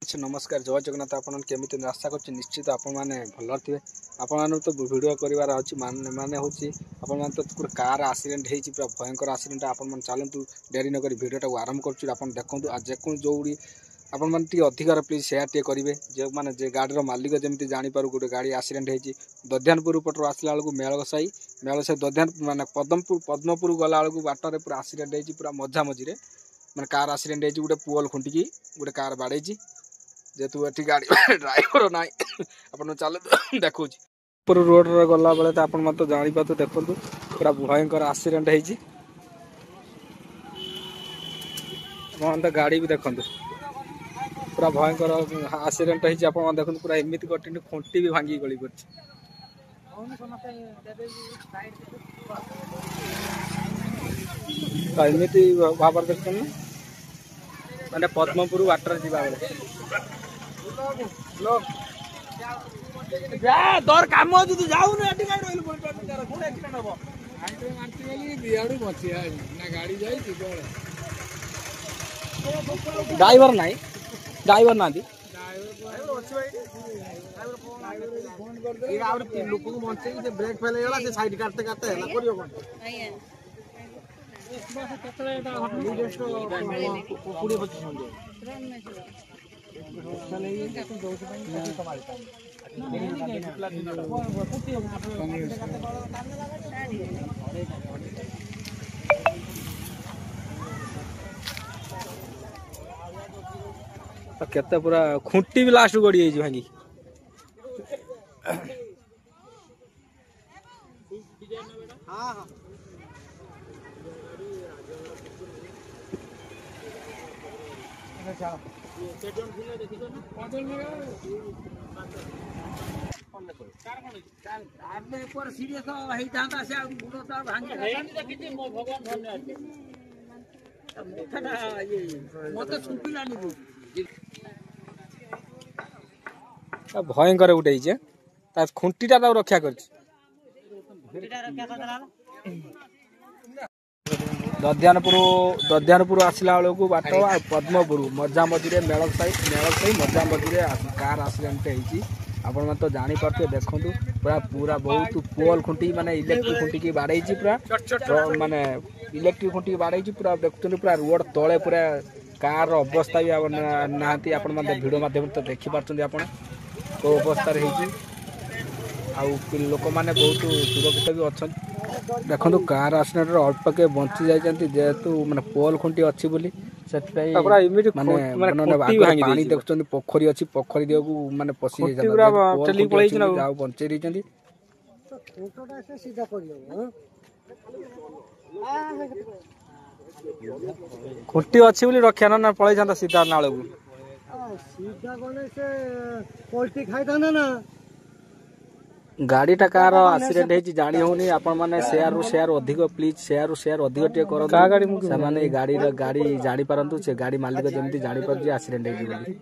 अच्छे नमस्कार जय जगन्नाथ आपन केमिति आशा कर निश्चित आपण मैंने भल थे आपण तो वीडियो करार अच्छी माने हूँ आपण मैंने तो पूरा कार एक्सीडेंट हो पूरा भयंकर एक्सीडेंट आपण चलतु डेरी नक वीडियो आरंभ कर देखूँ आज जेको जो आपण मैंने अधिकार प्लीज सेयार टे करेंगे जो मैंने जे गाड़ी मालिक जमी जापर गोटे गाड़ी एक्सीडेंट होती दध्यानपुर पटर आसला बेलू मेलसाई दध्यान माने पद्मपुर गला बेलू बाटर पूरा एक्सीडेंट होती पूरा मझा मझी मैंने कार एक्सीडेंट होती गोटे पुअल खुंटिकी गोटे कार बाड़े जेहेतु ये गाड़ी ड्राइवर ना आप चल देखो पुर रोड रे गला बेले तो आप जापर देखु पूरा भयंकर एक्सीडेंट हो गाड़ी भी देखु पूरा भयंकर एक्सीडेंट हो देखो पूरा एमती कटिन खुंटी भी भांगी गली कर एमती भाव देख मैंने पद्मपुर वाटर जीवा तोर काम तू जाऊ ड्राइवर ना ड्राइवर ना लोक बचे ब्रेक फेल से साइड काटते काटते केते पूरा खुंटी भी लास्ट गड़ी भांगी भयंकर गोटे खुंटीटा रक्षा कर दध्यानपुर आसला बेलू बाट पद्मपुर मजा मझे मेलसाई मजा मझे कार एक्सीडेंट होती आपण तो जापर देखु पूरा पूरा बहुत पोल खुंटी माने इलेक्ट्रिक खुंटी की बाड़े पूरा माने इलेक्ट्रिक खुंटी बाड़े पूरा देखुं पूरा रोड तले पूरा कार अवस्था भी ना आपण भिडियो मध्यम तो देखिपार आप अवस्था लोक मैंने बहुत सुरक्षित भी अच्छा देखो कार एक्सीडेंट अल्प के बंची जाती जेहेतु माने पोल खुंटी अच्छी बोली पानी देखुं पोखरी अच्छी पोखरी दिया माने पशि बंचे खुंटी अच्छी बोली रखा ना पलि था सीधा नाल को सीधा गले से पलटी खाई था ना गाड़ी कार एक्सीडेंट होती जानी होनी आपण माने शेयर रु शेयर अधिक प्लीज शेयर रु शेयर अधिक टे करो गाड़ी गाड़ी जानी पारंतु से गाड़ी मालिक जमी जानी पार एक्सीडेंट होती